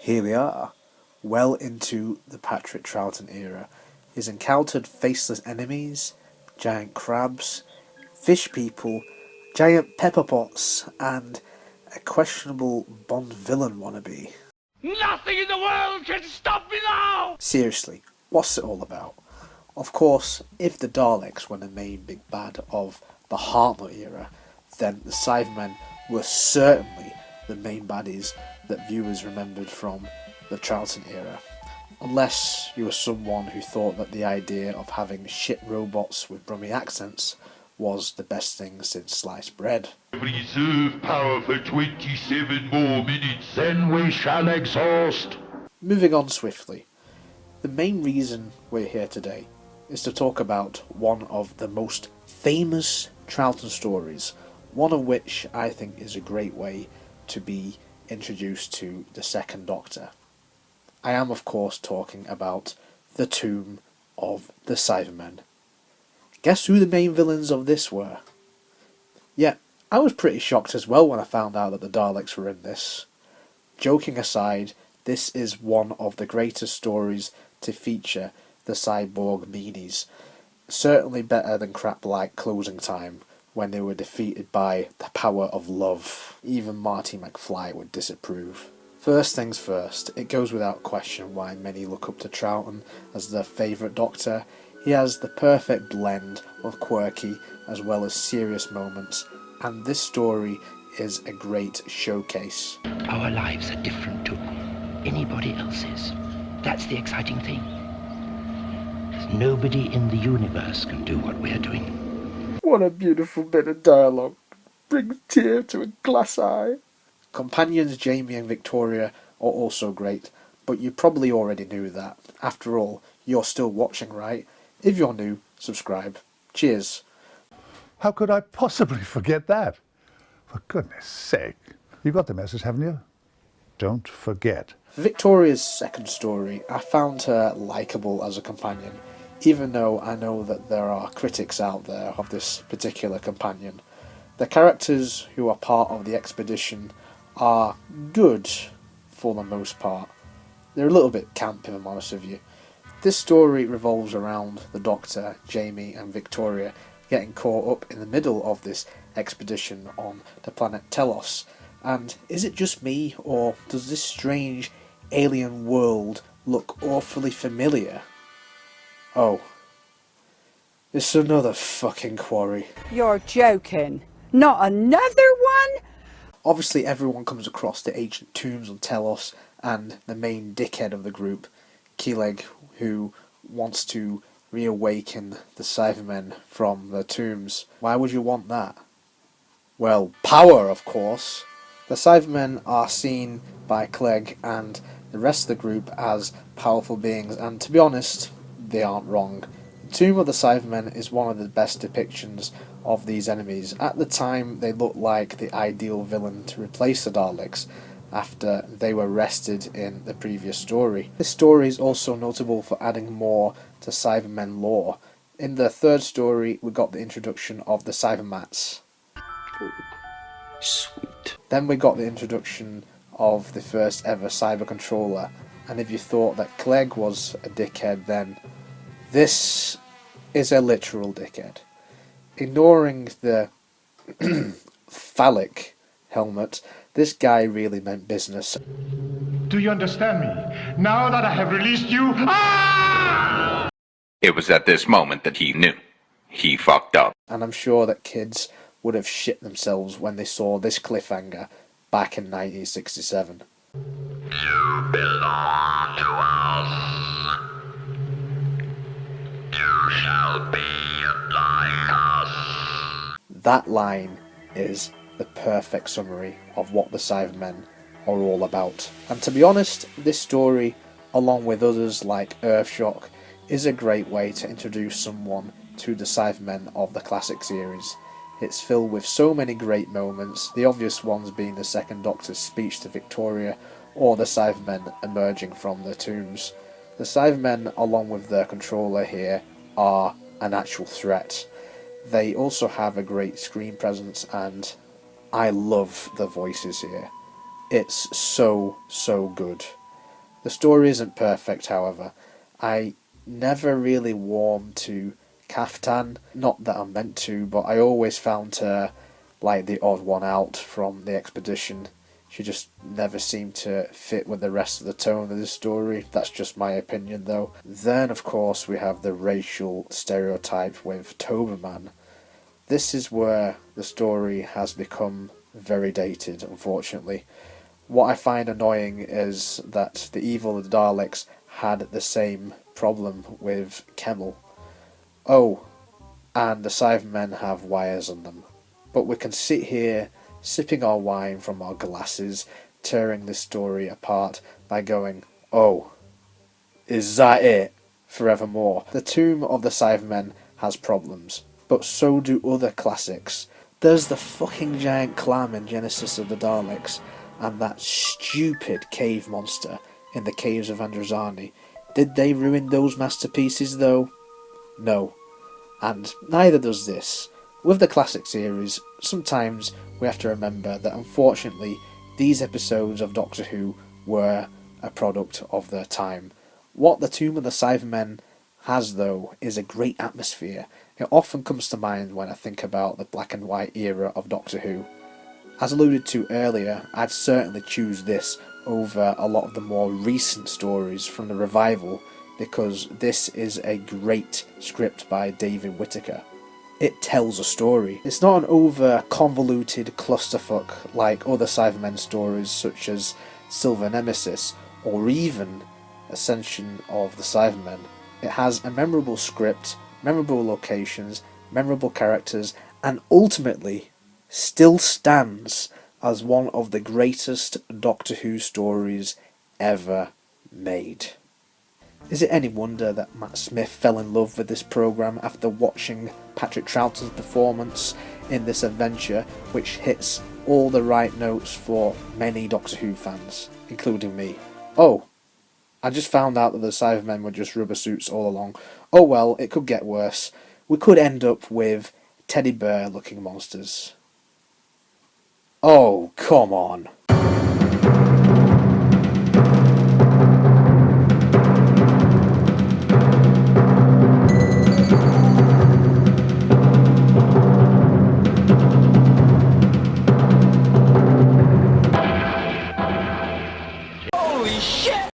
here we are, well into the Patrick Troughton era. He's encountered faceless enemies, giant crabs, fish people, giant pepper pots, and a questionable Bond villain wannabe. Nothing in the world can stop me now! Seriously, what's it all about? Of course, if the Daleks were the main big bad of the Hartnell era, then the Cybermen were certainly the main baddies that viewers remembered from the Troughton era. Unless you were someone who thought that the idea of having shit robots with Brummie accents was the best thing since sliced bread. Reserve power for 27 more minutes, then we shall exhaust. Moving on swiftly, the main reason we're here today is to talk about one of the most famous Troughton stories, one of which I think is a great way to be introduced to the Second Doctor. I am of course talking about the Tomb of the Cybermen. Guess who the main villains of this were? Yeah, I was pretty shocked as well when I found out that the Daleks were in this. Joking aside, this is one of the greatest stories to feature the cyborg meanies. Certainly better than crap like Closing Time, when they were defeated by the power of love. Even Marty McFly would disapprove. First things first, it goes without question why many look up to Troughton as their favourite Doctor. He has the perfect blend of quirky as well as serious moments, and this story is a great showcase. Our lives are different to anybody else's. That's the exciting thing. Nobody in the universe can do what we're doing. What a beautiful bit of dialogue. Brings tear to a glass eye. Companions Jamie and Victoria are also great, but you probably already knew that. After all, you're still watching, right? If you're new, subscribe. Cheers. How could I possibly forget that? For goodness sake. You got the message, haven't you? Don't forget. For Victoria's second story, I found her likeable as a companion, even though I know that there are critics out there of this particular companion. The characters who are part of the expedition are good, for the most part. They're a little bit camp, if I'm honest with you. This story revolves around the Doctor, Jamie and Victoria getting caught up in the middle of this expedition on the planet Telos. And is it just me, or does this strange alien world look awfully familiar? Oh. It's another fucking quarry. You're joking. Not another one? Obviously everyone comes across the ancient tombs on Telos and the main dickhead of the group, Keeleg, who wants to reawaken the Cybermen from their tombs. Why would you want that? Well, power, of course. The Cybermen are seen by Clegg and the rest of the group as powerful beings, and to be honest, they aren't wrong. The Tomb of the Cybermen is one of the best depictions of these enemies. At the time, they looked like the ideal villain to replace the Daleks after they were rested in the previous story. This story is also notable for adding more to Cybermen lore. In the third story, we got the introduction of the Cybermats. Sweet. Then we got the introduction of the first ever cyber controller, and if you thought that Clegg was a dickhead, then this is a literal dickhead. Ignoring the phallic helmet, this guy really meant business. Do you understand me? Now that I have released you... Ah! It was at this moment that he knew. He fucked up. And I'm sure that kids would have shit themselves when they saw this cliffhanger back in 1967. You belong to us. You shall be like us. That line is the perfect summary of what the Cybermen are all about. And to be honest, this story, along with others like Earthshock, is a great way to introduce someone to the Cybermen of the classic series. It's filled with so many great moments, the obvious ones being the Second Doctor's speech to Victoria, or the Cybermen emerging from their tombs. The Cybermen, along with their controller here, are an actual threat. They also have a great screen presence, and I love the voices here. It's so good. The story isn't perfect, however. I never really warmed to Kaftan, not that I'm meant to, but I always found her like the odd one out from the expedition. She just never seemed to fit with the rest of the tone of the story. That's just my opinion, though. Then, of course, we have the racial stereotype with Toberman. This is where the story has become very dated, unfortunately. What I find annoying is that the evil of the Daleks had the same problem with Kemmel. Oh, and the Cybermen have wires on them. But we can sit here, sipping our wine from our glasses, tearing this story apart by going, oh, is that it? Forevermore. The Tomb of the Cybermen has problems, but so do other classics. There's the fucking giant clam in Genesis of the Daleks, and that stupid cave monster in the Caves of Androzani. Did they ruin those masterpieces, though? No. And neither does this. With the classic series, sometimes we have to remember that unfortunately these episodes of Doctor Who were a product of their time. What the Tomb of the Cybermen has, though, is a great atmosphere. It often comes to mind when I think about the black and white era of Doctor Who. As alluded to earlier, I'd certainly choose this over a lot of the more recent stories from the revival, because this is a great script by David Whittaker. It tells a story. It's not an over-convoluted clusterfuck like other Cybermen stories such as Silver Nemesis or even Ascension of the Cybermen. It has a memorable script, memorable locations, memorable characters, and ultimately still stands as one of the greatest Doctor Who stories ever made. Is it any wonder that Matt Smith fell in love with this programme after watching Patrick Troughton's performance in this adventure, which hits all the right notes for many Doctor Who fans, including me? Oh, I just found out that the Cybermen were just rubber suits all along. Oh well, it could get worse. We could end up with teddy bear looking monsters. Oh, come on.